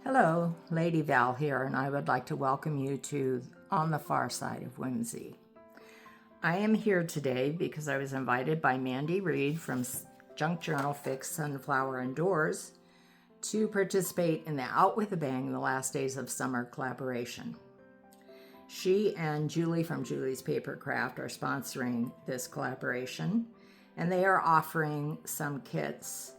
Hello, Lady Val here, and I would like to welcome you to On the Far Side of Whimsy. I am here today because I was invited by Mandy Reed from Junk Journal Fix Sunflower and Doors to participate in the Out with a Bang the Last Days of Summer collaboration. She and Julie from Julie's Papercraft are sponsoring this collaboration, and they are offering some kits.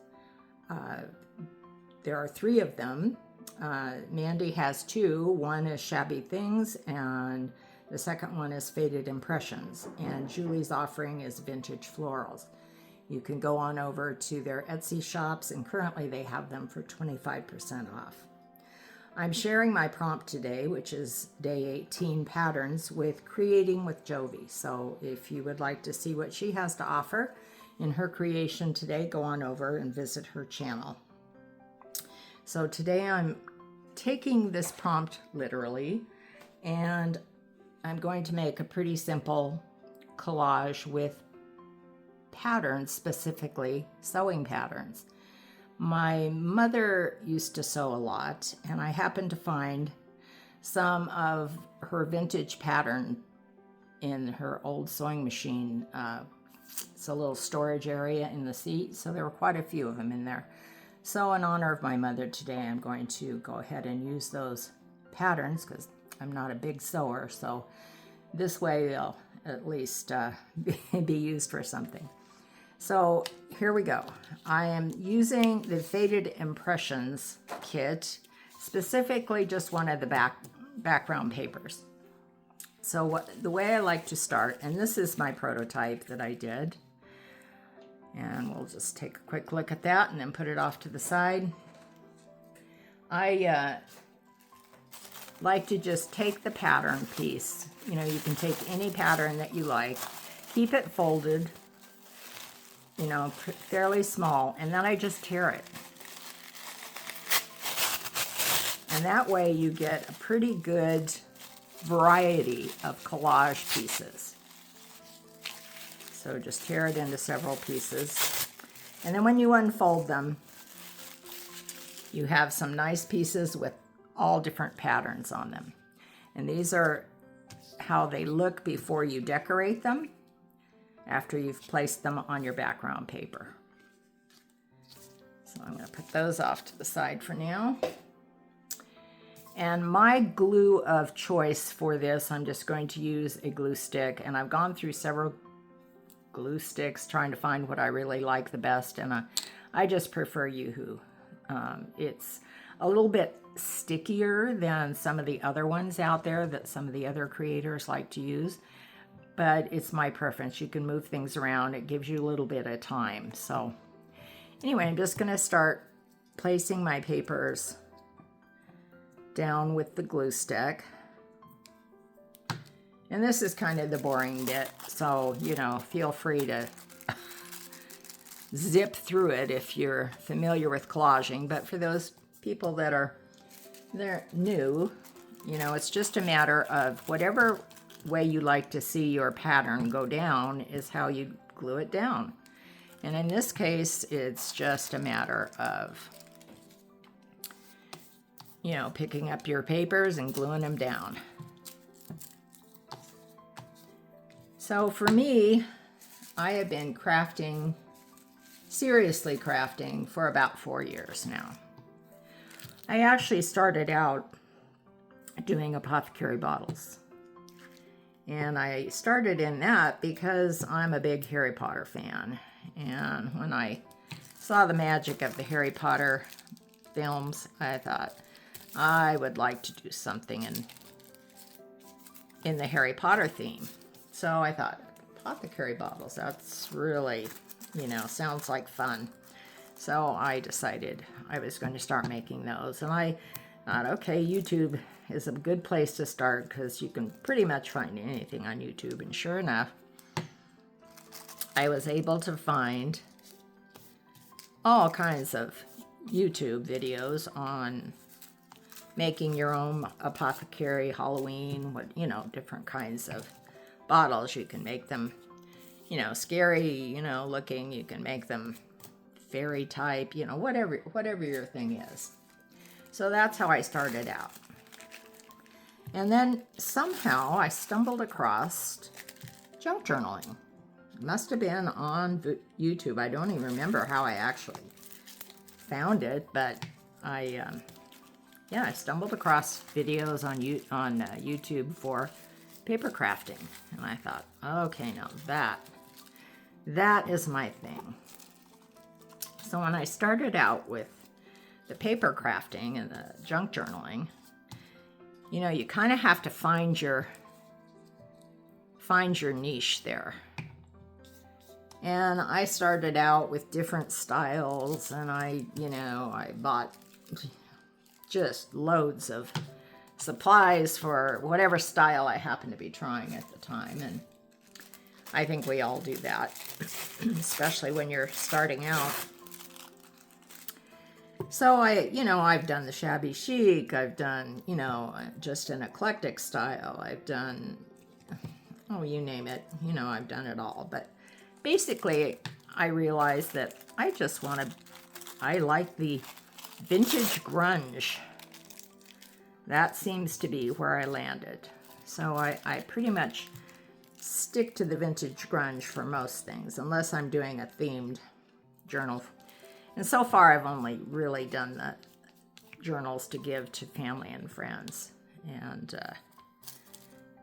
There are 3 of them. Mandy has 2. One is Shabby Things, and the second one is Faded Impressions. And Julie's offering is Vintage Florals. You can go on over to their Etsy shops, and currently they have them for 25% off. I'm sharing my prompt today, which is Day 18 Patterns with Creating with Jovi. So if you would like to see what she has to offer in her creation today, go on over and visit her channel. So today I'm taking this prompt literally, and I'm going to make a pretty simple collage with patterns, specifically sewing patterns. My mother used to sew a lot, and I happened to find some of her vintage pattern in her old sewing machine. It's a little storage area in the seat, so there were quite a few of them in there. So in honor of my mother today, I'm going to go ahead and use those patterns because I'm not a big sewer, so this way they'll at least be used for something. So here we go. I am using the Faded Impressions kit, specifically just one of the background papers. So the way I like to start, and this is my prototype that I did, and we'll just take a quick look at that and then put it off to the side. I like to just take the pattern piece. You know, you can take any pattern that you like, keep it folded, you know, fairly small, and then I just tear it. And that way you get a pretty good variety of collage pieces. So just tear it into several pieces. And then when you unfold them, you have some nice pieces with all different patterns on them. And these are how they look before you decorate them, after you've placed them on your background paper. So I'm going to put those off to the side for now. And my glue of choice for this, I'm just going to use a glue stick, and I've gone through several glue sticks trying to find what I really like the best, and I just prefer Yoo-Hoo. It's a little bit stickier than some of the other ones out there that some of the other creators like to use, but it's my preference. You can move things around. It gives you a little bit of time. So anyway, I'm just going to start placing my papers down with the glue stick. And this is kind of the boring bit, so, you know, feel free to zip through it if you're familiar with collaging. But for those people that they're new, you know, it's just a matter of whatever way you like to see your pattern go down is how you glue it down. And in this case, it's just a matter of, you know, picking up your papers and gluing them down. So for me, I have been crafting, seriously crafting, for about 4 years now. I actually started out doing apothecary bottles. And I started in that because I'm a big Harry Potter fan. And when I saw the magic of the Harry Potter films, I thought I would like to do something in the Harry Potter theme. So I thought, apothecary bottles, that's really, you know, sounds like fun. So I decided I was going to start making those. And I thought, okay, YouTube is a good place to start because you can pretty much find anything on YouTube. And sure enough, I was able to find all kinds of YouTube videos on making your own apothecary Halloween, you know, different kinds of bottles. You can make them, you know, scary, you know, looking. You can make them fairy type, you know, whatever your thing is. So that's how I started out. And then somehow I stumbled across junk journaling. It must have been on YouTube. I don't even remember how I actually found it, but I stumbled across videos on YouTube for paper crafting, and I thought, okay, now that is my thing. So when I started out with the paper crafting and the junk journaling, you know, you kind of have to find your niche there. And I started out with different styles, and I bought just loads of supplies for whatever style I happened to be trying at the time. And I think we all do that, especially when you're starting out. So I've done the shabby chic, I've done, just an eclectic style, I've done, oh, you name it, I've done it all. But basically, I realized that I like the vintage grunge. That seems to be where I landed. So I pretty much stick to the vintage grunge for most things, unless I'm doing a themed journal. And so far, I've only really done the journals to give to family and friends. And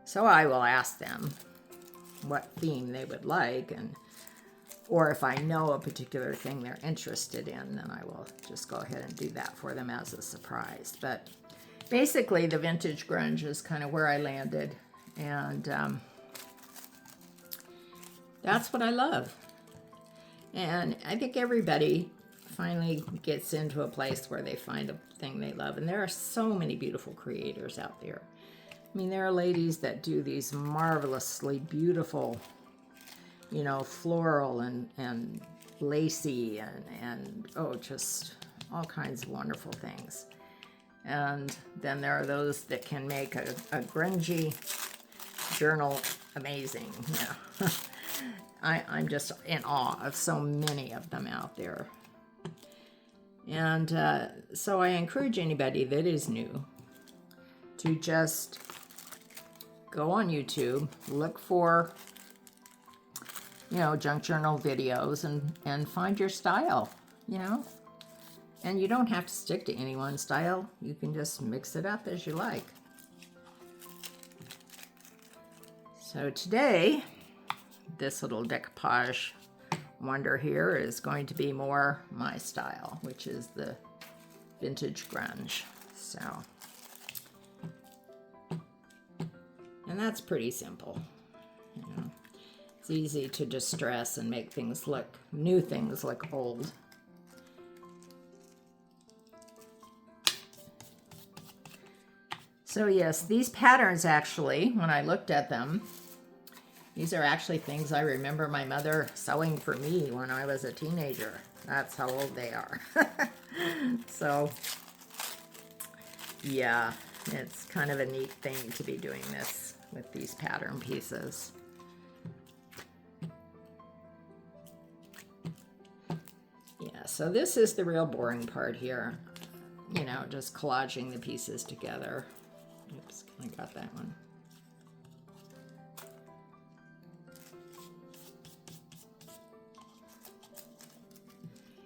so I will ask them what theme they would like, or if I know a particular thing they're interested in, then I will just go ahead and do that for them as a surprise. But basically, the vintage grunge is kind of where I landed, and that's what I love. And I think everybody finally gets into a place where they find a thing they love. And there are so many beautiful creators out there. I mean, there are ladies that do these marvelously beautiful, floral and lacy and just all kinds of wonderful things. And then there are those that can make a grungy journal amazing. Yeah. I'm just in awe of so many of them out there. And so I encourage anybody that is new to just go on YouTube, look for, junk journal videos and find your style, And you don't have to stick to any one style. You can just mix it up as you like. So today, this little decoupage wonder here is going to be more my style, which is the vintage grunge. So, and that's pretty simple. It's easy to distress and make new things look old. So yes, these patterns actually, when I looked at them, these are actually things I remember my mother sewing for me when I was a teenager. That's how old they are. So, yeah, it's kind of a neat thing to be doing this with these pattern pieces. Yeah, so this is the real boring part here. Just collaging the pieces together. Oops, I got that one.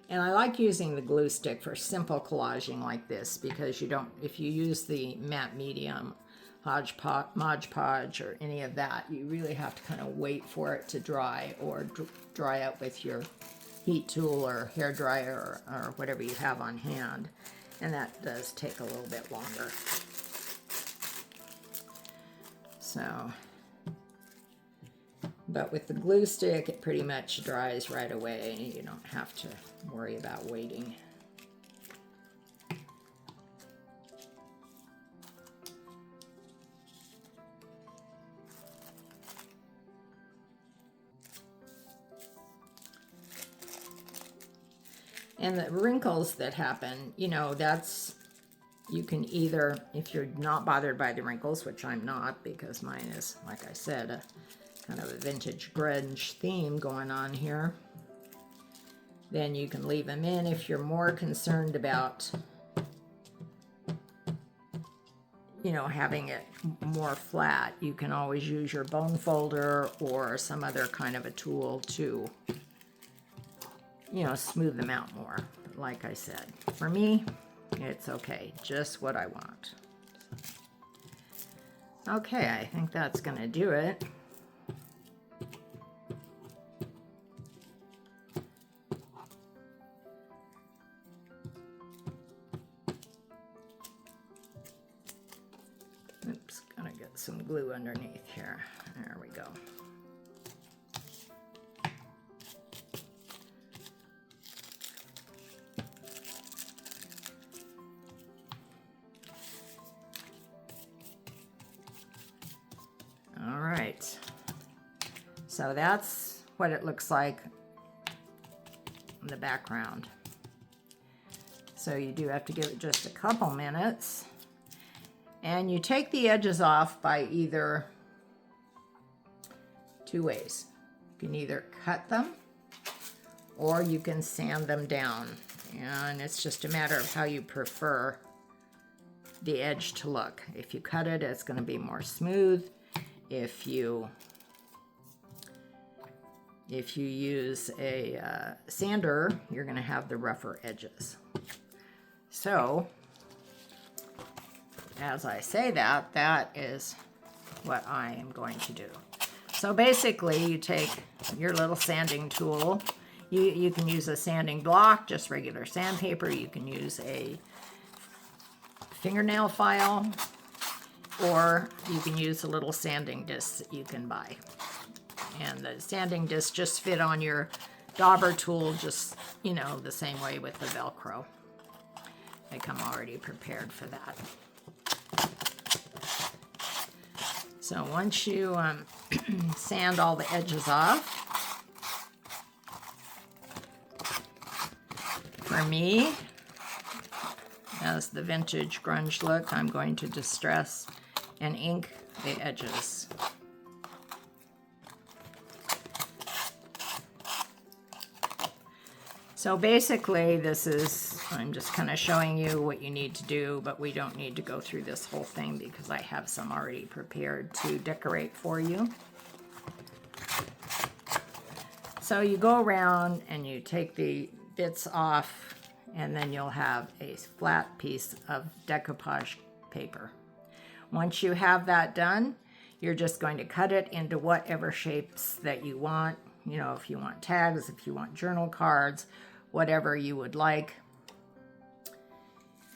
And I like using the glue stick for simple collaging like this, because if you use the matte medium, Mod Podge, or any of that, you really have to kind of wait for it to dry, or dry out with your heat tool or hair dryer or whatever you have on hand. And that does take a little bit longer. So, but with the glue stick, it pretty much dries right away. You don't have to worry about waiting. And the wrinkles that happen, you can either, if you're not bothered by the wrinkles, which I'm not, because mine is, like I said, a kind of a vintage grunge theme going on here, then you can leave them in. If you're more concerned about you know, having it more flat, you can always use your bone folder or some other kind of a tool to, you know, smooth them out more. Like I said, for me, it's okay, just what I want. Okay, I think that's gonna do it. Oops, gotta get some glue underneath here. There we go. All right, so that's what it looks like in the background. So you do have to give it just a couple minutes. And you take the edges off by either two ways. You can either cut them or you can sand them down. And it's just a matter of how you prefer the edge to look. If you cut it, it's going to be more smooth. If you use a sander, you're going to have the rougher edges. So, as I say that, that is what I am going to do. So basically, you take your little sanding tool. You can use a sanding block, just regular sandpaper. You can use a fingernail file, or you can use a little sanding disc that you can buy. And the sanding disc just fit on your dauber tool, just, you know, the same way with the Velcro. They come already prepared for that. So once you sand all the edges off, for me, as the vintage grunge look, I'm going to distress and ink the edges. So basically this is, I'm just kind of showing you what you need to do, but we don't need to go through this whole thing because I have some already prepared to decorate for you. So you go around and you take the bits off, and then you'll have a flat piece of decoupage paper. Once you have that done, you're just going to cut it into whatever shapes that you want. You know, if you want tags, if you want journal cards, whatever you would like.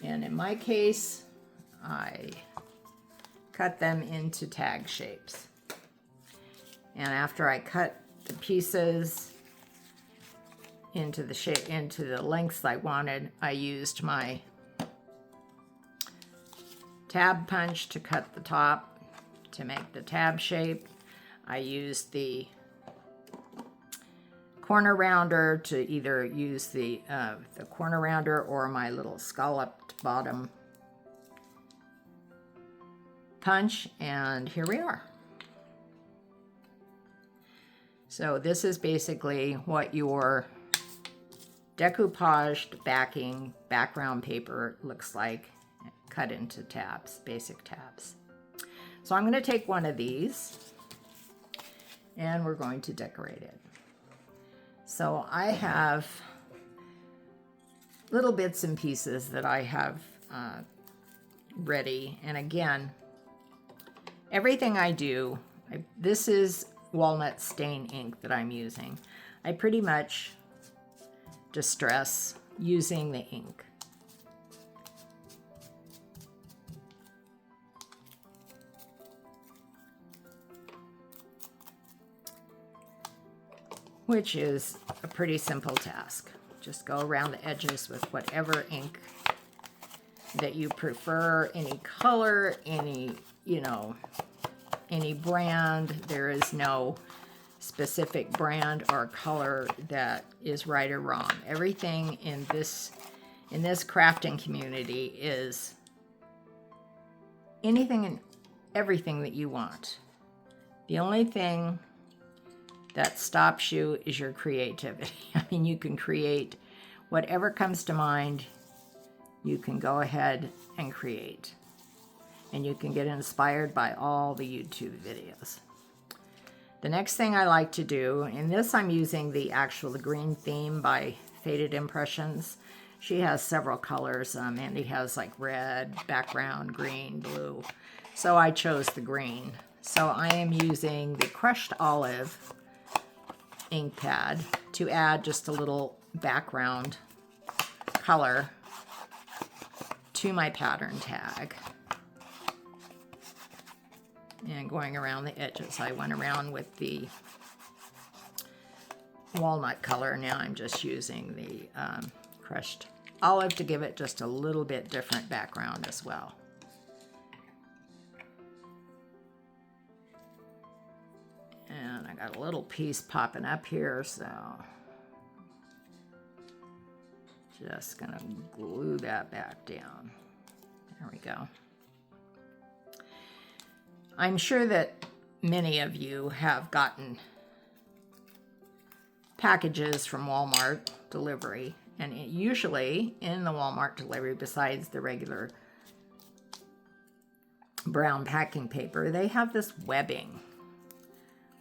And in my case, I cut them into tag shapes. And after I cut the pieces into the shape, into the lengths I wanted, I used my tab punch to cut the top to make the tab shape. I used the corner rounder to either use the corner rounder or my little scalloped bottom punch, and here we are. So this is basically what your decoupaged background paper looks like, cut into tabs, basic tabs. So I'm going to take one of these and we're going to decorate it. So I have little bits and pieces that I have ready. And again, everything I do, this is walnut stain ink that I'm using. I pretty much distress using the ink. Which is a pretty simple task. Just go around the edges with whatever ink that you prefer, any color, any, you know, any brand. There is no specific brand or color that is right or wrong. Everything in this crafting community is anything and everything that you want. The only thing that stops you is your creativity. I mean, you can create whatever comes to mind, you can go ahead and create. and you can get inspired by all the YouTube videos. The next thing I like to do, in this I'm using the green theme by Faded Impressions. She has several colors. Mandy has like red, background, green, blue. So I chose the green. So I am using the crushed olive ink pad to add just a little background color to my pattern tag. And going around the edges, I went around with the walnut color. Now I'm just using the crushed olive to give it just a little bit different background as well. And I got a little piece popping up here, so just gonna glue that back down. There we go. I'm sure that many of you have gotten packages from Walmart delivery, and usually in the Walmart delivery, besides the regular brown packing paper, they have this webbing,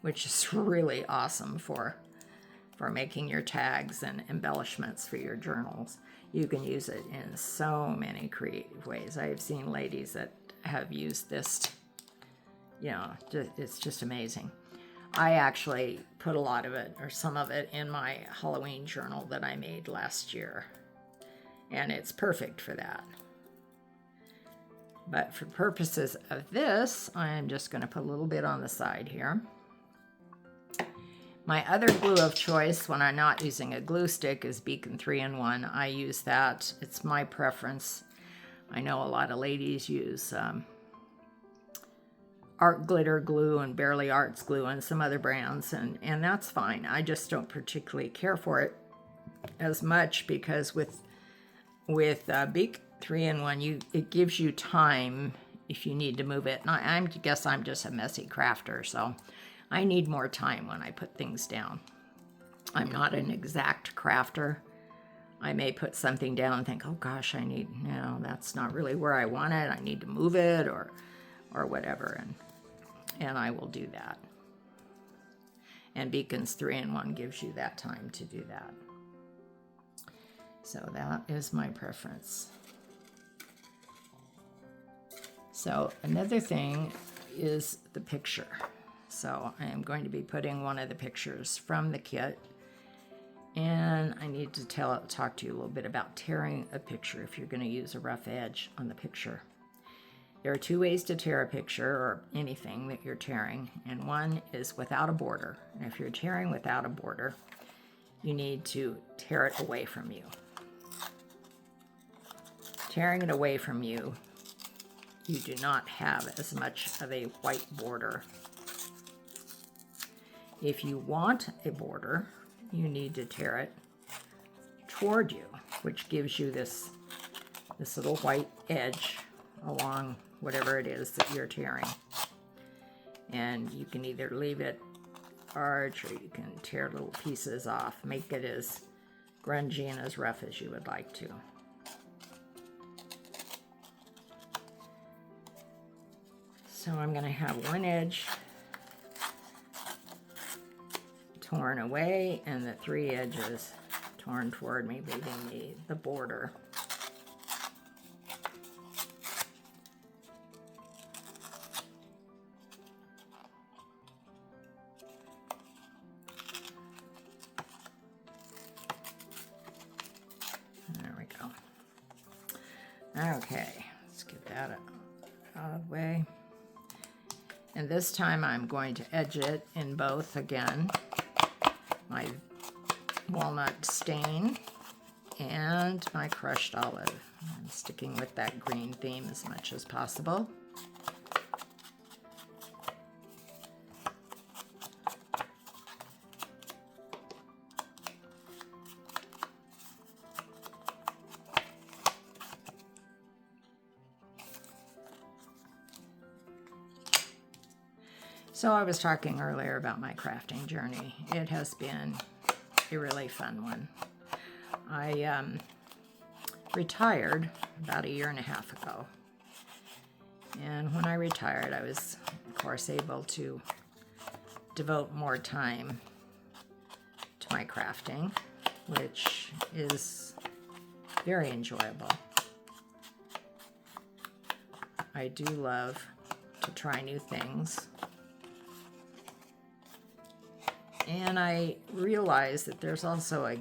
which is really awesome for making your tags and embellishments for your journals. You can use it in so many creative ways. I have seen ladies that have used this, it's just amazing. I actually put a lot of it, or some of it, in my Halloween journal that I made last year. And it's perfect for that. But for purposes of this, I'm just going to put a little bit on the side here. My other glue of choice when I'm not using a glue stick is Beacon 3-in-1. I use that. It's my preference. I know a lot of ladies use Art Glitter glue and Barely Arts glue and some other brands, and that's fine. I just don't particularly care for it as much because with Beacon 3-in-1, it gives you time if you need to move it. And I guess I'm just a messy crafter, so I need more time when I put things down. I'm not an exact crafter. I may put something down and think, oh gosh, that's not really where I want it. I need to move it or whatever, and I will do that. And Beacon's 3-in-1 gives you that time to do that. So that is my preference. So another thing is the picture. So I am going to be putting one of the pictures from the kit, and I need to talk to you a little bit about tearing a picture if you're going to use a rough edge on the picture. There are two ways to tear a picture or anything that you're tearing, and one is without a border. And if you're tearing without a border, you need to tear it away from you. Tearing it away from you, you do not have as much of a white border. If you want a border, you need to tear it toward you, which gives you this little white edge along whatever it is that you're tearing. And you can either leave it arch or you can tear little pieces off, make it as grungy and as rough as you would like to. So I'm going to have one edge torn away and the three edges torn toward me, leaving me the border. There we go. Okay, let's get that out of the way. And this time I'm going to edge it in both again. My walnut stain and my crushed olive. I'm sticking with that green theme as much as possible. So I was talking earlier about my crafting journey. It has been a really fun one. I retired about 1.5 years ago, And when I retired, I was, of course, able to devote more time to my crafting, which is very enjoyable. I do love to try new things. And I realize that there's also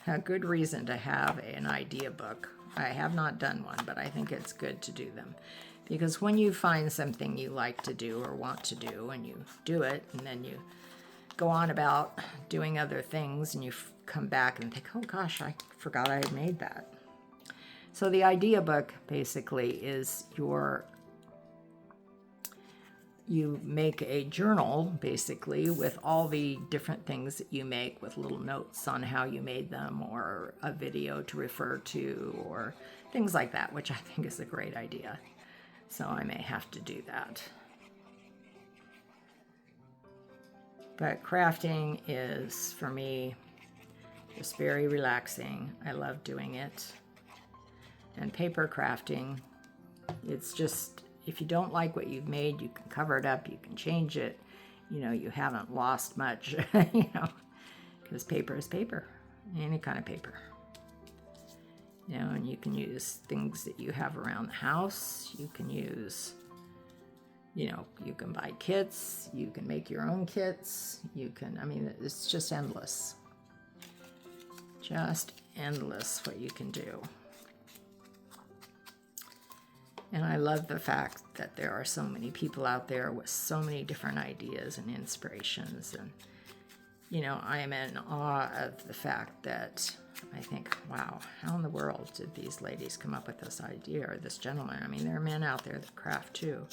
a good reason to have an idea book. I have not done one, but I think it's good to do them. Because when you find something you like to do or want to do, and you do it, and then you go on about doing other things, and you come back and think, oh gosh, I forgot I had made that. So the idea book basically is you make a journal basically with all the different things that you make, with little notes on how you made them, or a video to refer to, or things like that, which I think is a great idea. So I may have to do that. But crafting is, for me, just very relaxing. I love doing it. And paper crafting, it's just, if you don't like what you've made, you can cover it up, you can change it. You know, you haven't lost much, you know, because paper is paper, any kind of paper. You know, and you can use things that you have around the house. You can use, you know, you can buy kits, you can make your own kits, you can, I mean, it's just endless. Just endless what you can do. And I love the fact that there are so many people out there with so many different ideas and inspirations. And, you know, I am in awe of the fact that I think, wow, how in the world did these ladies come up with this idea, or this gentleman? I mean, there are men out there that craft too.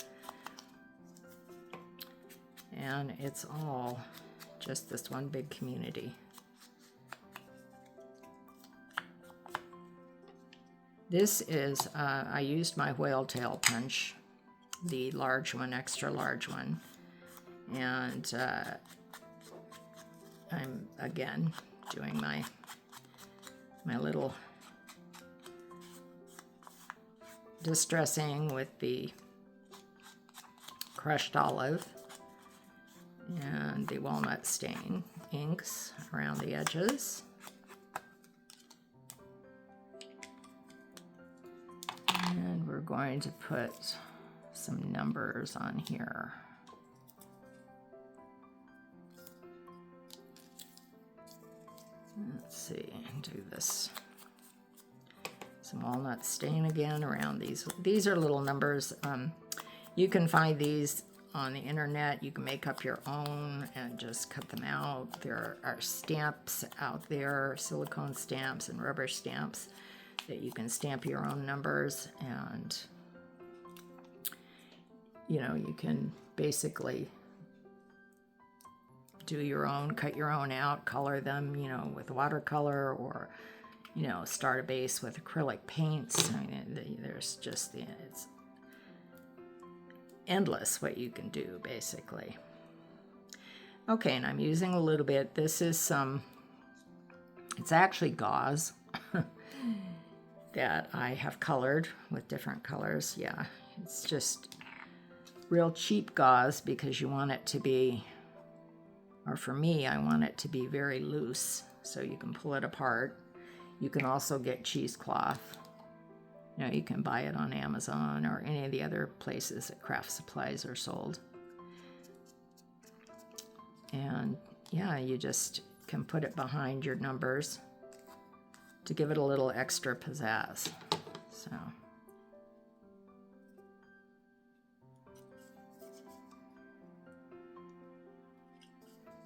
And it's all just this one big community. This is, I used my whale tail punch, the large one, extra large one. And I'm, again, doing my little distressing with the crushed olive and the walnut stain inks around the edges. And we're going to put some numbers on here. Let's see, do this. Some walnut stain again around these. These are little numbers. You can find these on the internet. You can make up your own and just cut them out. There are stamps out there, silicone stamps and rubber stamps, that you can stamp your own numbers, and you know, you can basically do your own, cut your own out, color them, you know, with watercolor, or, you know, start a base with acrylic paints. I mean, there's just, it's endless what you can do, basically. Okay, and I'm using a little bit. This is some, it's actually gauze that I have colored with different colors. Yeah, it's just real cheap gauze, because you want it to be, or for me, I want it to be very loose, so you can pull it apart. You can also get cheesecloth. You know, you can buy it on Amazon or any of the other places that craft supplies are sold. And yeah, you just can put it behind your numbers to give it a little extra pizzazz. So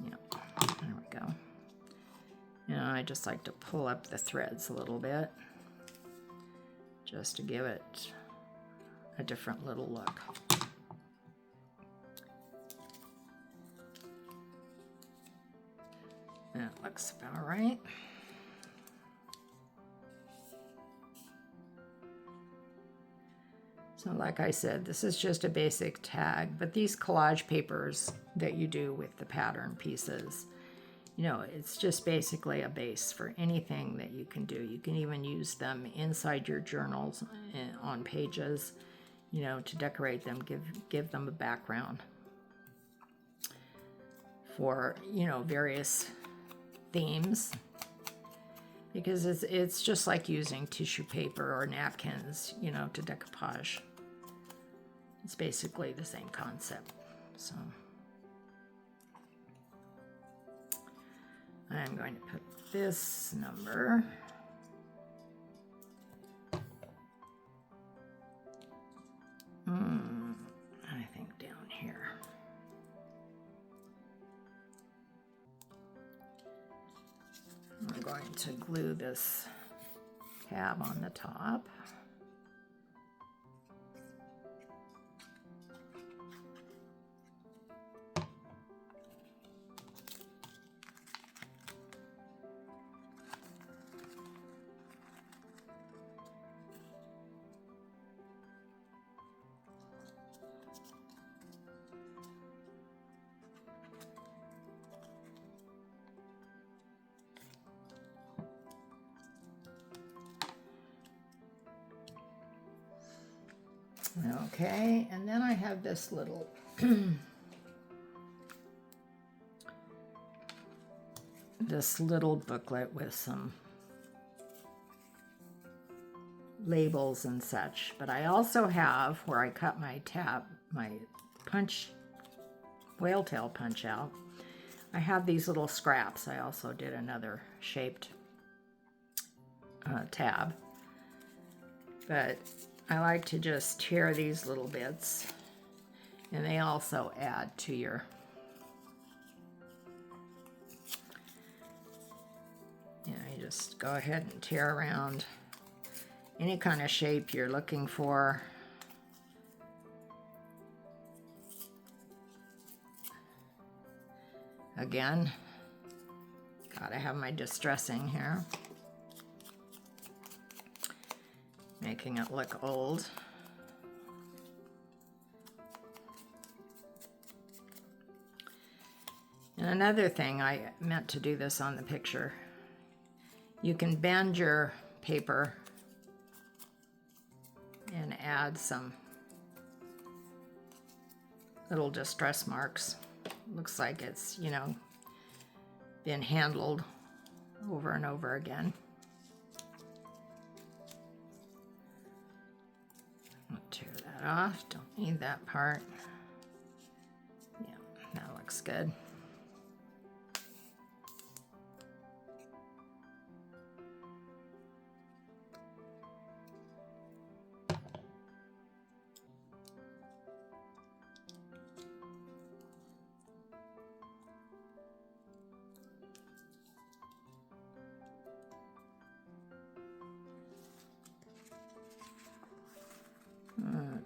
yeah, there we go. You know, I just like to pull up the threads a little bit, just to give it a different little look. That looks about right. So like I said, this is just a basic tag, but these collage papers that you do with the pattern pieces, you know, it's just basically a base for anything that you can do. You can even use them inside your journals on pages. you know, to decorate them, give them a background for, you know, various themes. Because it's just like using tissue paper or napkins, you know, to decoupage. It's basically the same concept. So I'm going to put this number I think down here. I'm going to glue this tab on the top. Okay, and then I have this little this little booklet with some labels and such. But I also have, where I cut my whale tail punch out, I have these little scraps. I also did another shaped tab. But I like to just tear these little bits, and they also add to your you just go ahead and tear around any kind of shape you're looking for. Again, gotta have my distressing here, making it look old. And another thing, I meant to do this on the picture, you can bend your paper and add some little distress marks. Looks like it's, you know, been handled over and over again. I'll tear that off, don't need that part. Yeah, that looks good.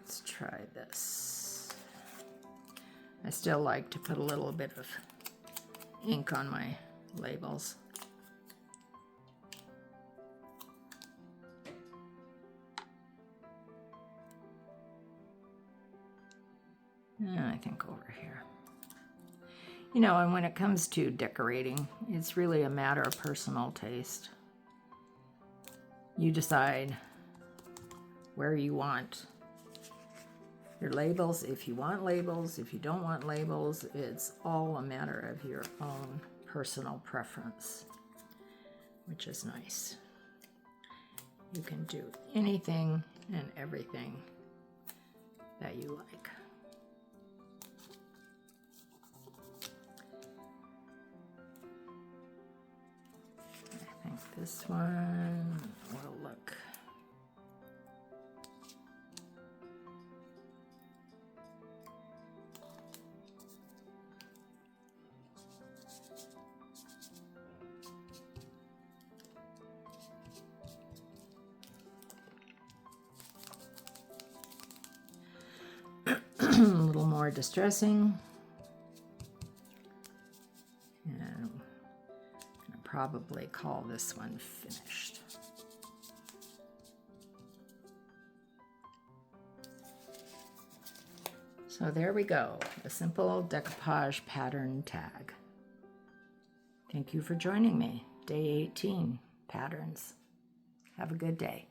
Let's try this. I still like to put a little bit of ink on my labels. And I think over here. You know, and when it comes to decorating, it's really a matter of personal taste. You decide where you want your labels. If you want labels, if you don't want labels, it's all a matter of your own personal preference, which is nice. You can do anything and everything that you like. I think this one will look a little more distressing, and I'll probably call this one finished. So there we go, a simple decoupage pattern tag. Thank you for joining me. Day 18, patterns. Have a good day.